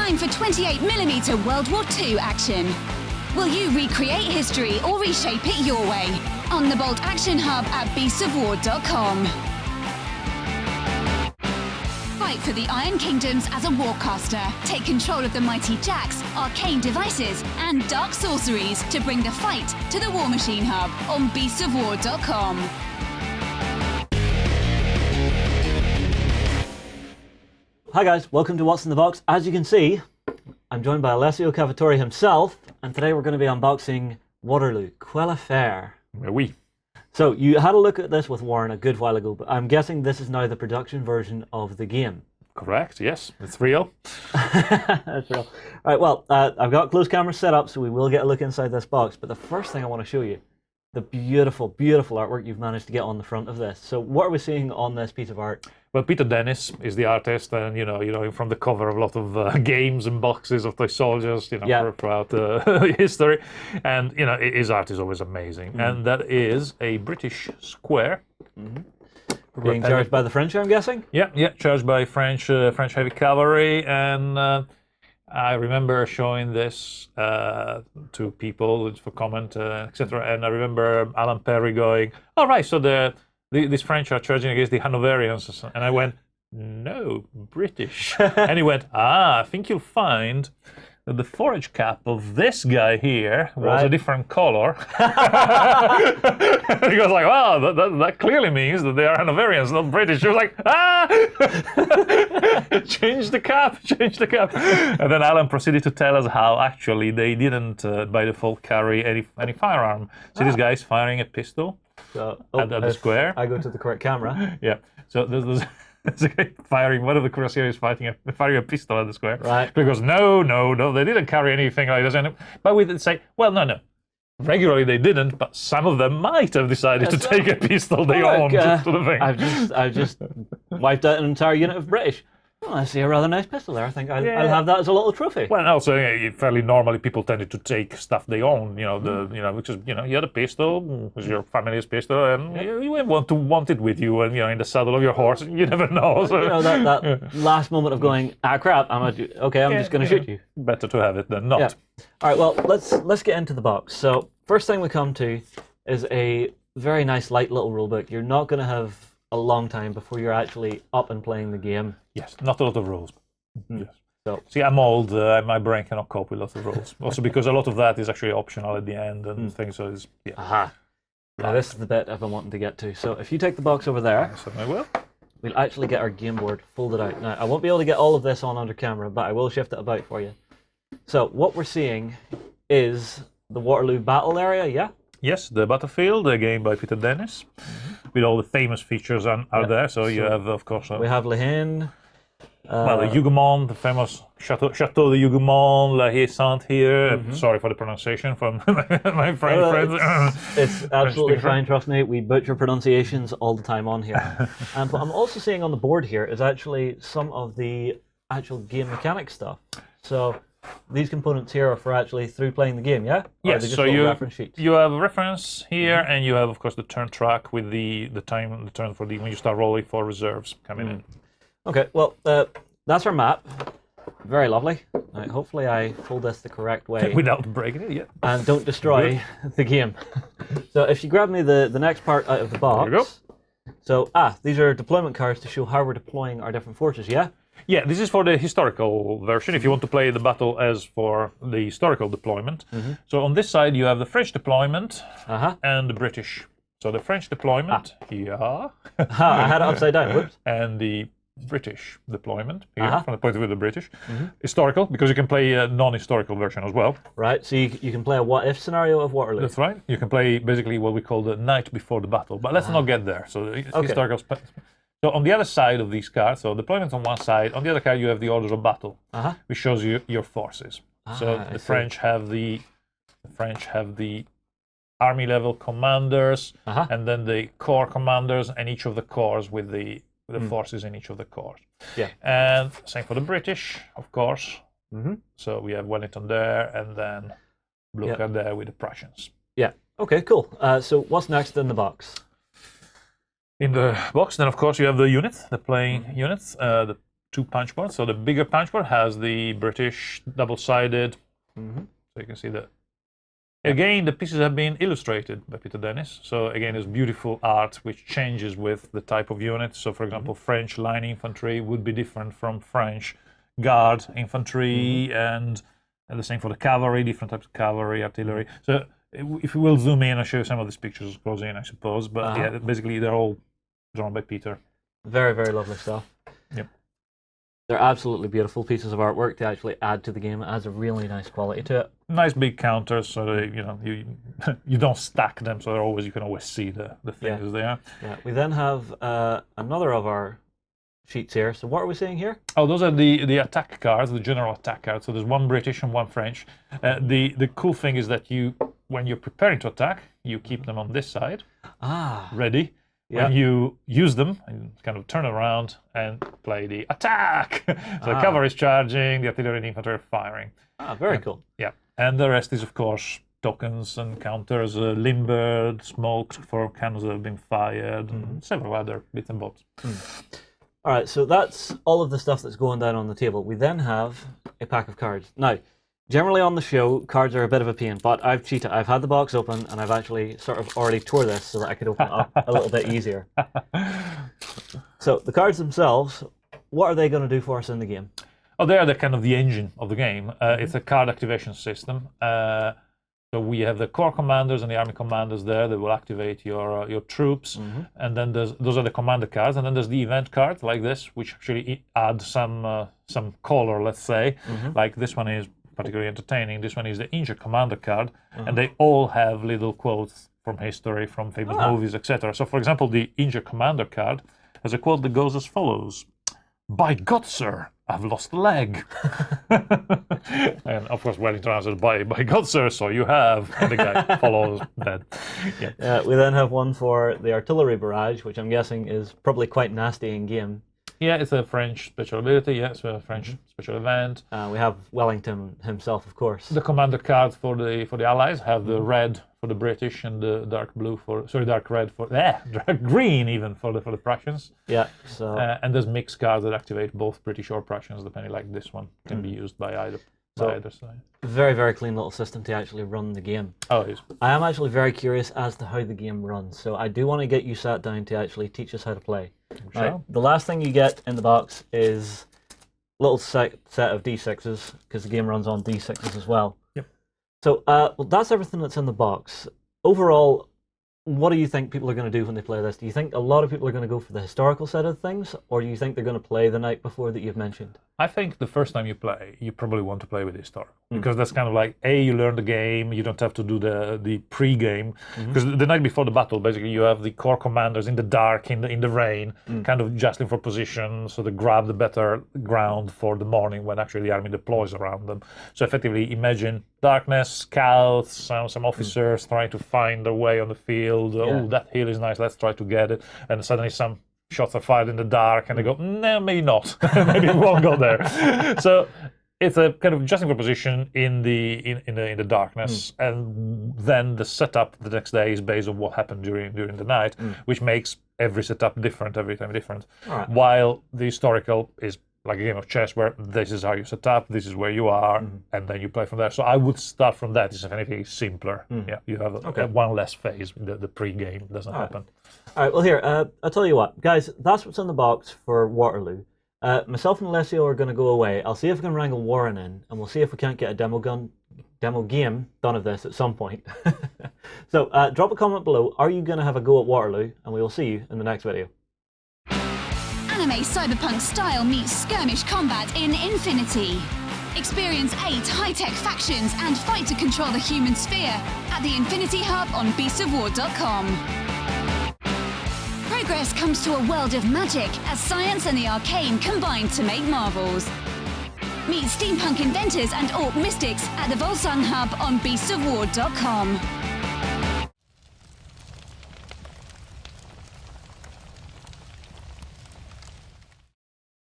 time for 28mm World War II action. Will you recreate history or reshape it your way? On the Bolt Action Hub at beastsofwar.com. Fight for the Iron Kingdoms as a warcaster. Take control of the mighty jacks, arcane devices, and dark sorceries to bring the fight to the War Machine Hub on beastsofwar.com. Hi guys, welcome to What's in the Box. As you can see, I'm joined by Alessio Cavatori himself, and today we're going to be unboxing Waterloo, Quelle Affaire. Oui. So you had a look at this with Warren a good while ago, but I'm guessing this is now the production version of the game. Correct, yes, it's real. That's real. All right, well, I've got closed camera set up, so we will get a look inside this box, but the first thing I want to show you, the beautiful, beautiful artwork you've managed to get on the front of this. So what are we seeing on this piece of art? Well, Peter Dennis is the artist, and you know him from the cover of a lot of games and boxes of toy soldiers, throughout history. And his art is always amazing. And that is a British square. Being charged by the French, I'm guessing? Yeah, charged by French heavy cavalry. And I remember showing this to people for comment, etc. And I remember Alan Perry going, "All right, so these French are charging against the Hanoverians," and I went, "No, British." And he went, "I think you'll find that the forage cap of this guy here was a different color." And he goes like, "Wow, that clearly means that they are Hanoverians, not British." He was like, change the cap. And then Alan proceeded to tell us how actually they didn't by default carry any firearm. See this guy's firing a pistol. So, at the square. I go to the correct camera. Yeah. So there's a guy firing. One of the cuirassiers firing a pistol at the square. Right. Because no, they didn't carry anything like this. But we did say, well, no. Regularly they didn't, but some of them might have decided to take a pistol they owned to the thing. I've just wiped out an entire unit of British. Oh, I see a rather nice pistol there. I think I'll have that as a little trophy. Well, and also, fairly normally people tended to take stuff they own. Because you had a pistol, it was your family's pistol, and you wouldn't want it with you, and in the saddle of your horse. You never know. So. That last moment of going, crap, I'm just going to shoot you. Better to have it than not. Yeah. All right, well, let's get into the box. So first thing we come to is a very nice light little rulebook. You're not going to have a long time before you're actually up and playing the game. Yes, not a lot of rules. Yes. So, see, I'm old. My brain cannot cope with lots of rules. Also, because a lot of that is actually optional at the end and things. So it's Aha. Now this is the bit I've been wanting to get to. So if you take the box over there, I will. We'll actually get our game board folded out. Now I won't be able to get all of this on under camera, but I will shift it about for you. So what we're seeing is the Waterloo battle area. Yeah. Yes, the battlefield, a game by Peter Dennis, with all the famous features are there. So you have, of course, we have Le Haine. The Hougoumont, the famous Chateau de Hougoumont, La Haye-Sainte here. Sorry for the pronunciation from my friends. It's absolutely fine, trust me. We butcher pronunciations all the time on here. But I'm also seeing on the board here is actually some of the actual game mechanic stuff. So these components here are for actually through playing the game, yeah? Yes, so you have a reference here, and you have, of course, the turn track with the turn for when you start rolling for reserves coming in. Okay, well, that's our map. Very lovely. Now, hopefully I fold this the correct way. Without breaking it, yeah. And don't destroy the game. So if you grab me the next part out of the box. There you go. So, these are deployment cards to show how we're deploying our different forces, yeah? Yeah, this is for the historical version, if you want to play the battle as for the historical deployment. So on this side you have the French deployment and the British. So the French deployment here. I had it upside down, whoops. And the British deployment here, from the point of view of the British. Historical, because you can play a non-historical version as well. Right, so you can play a what-if scenario of Waterloo. That's right. You can play basically what we call the night before the battle. But let's not get there. So the historical... So on the other side of these cards, so deployments on one side, on the other card you have the orders of battle, which shows you your forces. So the French have the army level commanders, and then the corps commanders, and each of the corps with the forces in each of the corps. Yeah. And same for the British, of course. So we have Wellington there, and then Blucher there with the Prussians. Yeah. Okay. Cool. So what's next in the box? In the box, then of course you have the units, the playing units. The two punch boards. So the bigger punch board has the British double-sided. Mm-hmm. So you can see that. Again, the pieces have been illustrated by Peter Dennis. So again, there's beautiful art which changes with the type of unit. So for example, French line infantry would be different from French guard infantry, and the same for the cavalry, different types of cavalry, artillery. So if we will zoom in, I'll show you some of these pictures close in, I suppose. But yeah, basically they're all drawn by Peter. Very, very lovely stuff. Yep. They're absolutely beautiful pieces of artwork to actually add to the game. It adds a really nice quality to it. Nice big counters, so they, you don't stack them, so you can always see the things as they are. Yeah. We then have another of our sheets here. So what are we seeing here? Oh, those are the attack cards, the general attack cards. So there's one British and one French. The cool thing is that when you're preparing to attack, you keep them on this side, ready. Yeah. When you use them, and kind of turn around and play the attack. So the cavalry is charging, the artillery and infantry are firing. Very cool. Yeah, and the rest is, of course, tokens and counters, limbered, smokes for cannons that have been fired, and several other bits and bobs. All right, so that's all of the stuff that's going down on the table. We then have a pack of cards. Now, generally on the show, cards are a bit of a pain, but I've cheated. I've had the box open, and I've actually sort of already tore this so that I could open it up a little bit easier. So the cards themselves, what are they going to do for us in the game? Oh, they are the kind of the engine of the game. It's a card activation system. So we have the corps commanders and the army commanders there that will activate your troops, and then those are the commander cards, and then there's the event cards like this, which actually add some color, let's say. Like this one is particularly entertaining. This one is the injured commander card, and they all have little quotes from history, from famous movies, etc. So, for example, the injured commander card has a quote that goes as follows: "By God, sir, I've lost a leg." And of course, Wellington answers, by God, sir, so you have. And the guy follows dead. Yeah. We then have one for the artillery barrage, which I'm guessing is probably quite nasty in game. Yeah, it's a French special ability. Yeah, it's a French special event. We have Wellington himself, of course. The commander cards for the Allies have the red for the British and the dark blue dark red for dark green even for the Prussians. Yeah. So and there's mixed cards that activate both British or Prussians, depending. Like this one can be used by either side. Very, very clean little system to actually run the game. Oh, it is. I am actually very curious as to how the game runs, so I do want to get you sat down to actually teach us how to play. Right, the last thing you get in the box is a little set of D6s, because the game runs on D6s as well. Yep. So well, that's everything that's in the box. Overall, what do you think people are going to do when they play this? Do you think a lot of people are going to go for the historical side of things, or do you think they're going to play the night before that you've mentioned? I think the first time you play, you probably want to play with historical, because that's kind of like, you learn the game, you don't have to do the pre-game, because the night before the battle, basically you have the corps commanders in the dark, in the rain, kind of adjusting for position, so they grab the better ground for the morning when actually the army deploys around them. So effectively, imagine darkness, scouts, some officers trying to find their way on the field. Oh, that hill is nice, let's try to get it. And suddenly some shots are fired in the dark, and they go, no, maybe not. Maybe we won't go there. So it's a kind of adjusting for position in the darkness, and then the setup the next day is based on what happened during the night, which makes every setup different, every time different. Right. While the historical is like a game of chess, where this is how you set up, this is where you are, and then you play from there. So I would start from that. It's, if anything, simpler. Yeah, you have one less phase. The pre-game doesn't happen. All right, well here, I'll tell you what. Guys, that's what's in the box for Waterloo. Myself and Alessio are going to go away. I'll see if we can wrangle Warren in, and we'll see if we can't get a demo game done of this at some point. So drop a comment below. Are you going to have a go at Waterloo? And we will see you in the next video. Anime cyberpunk style meets skirmish combat in Infinity. Experience 8 high-tech factions and fight to control the human sphere at the Infinity Hub on beastsofwar.com. Progress comes to a world of magic as science and the arcane combine to make marvels. Meet steampunk inventors and orc mystics at the Volsung Hub on beastsofwar.com.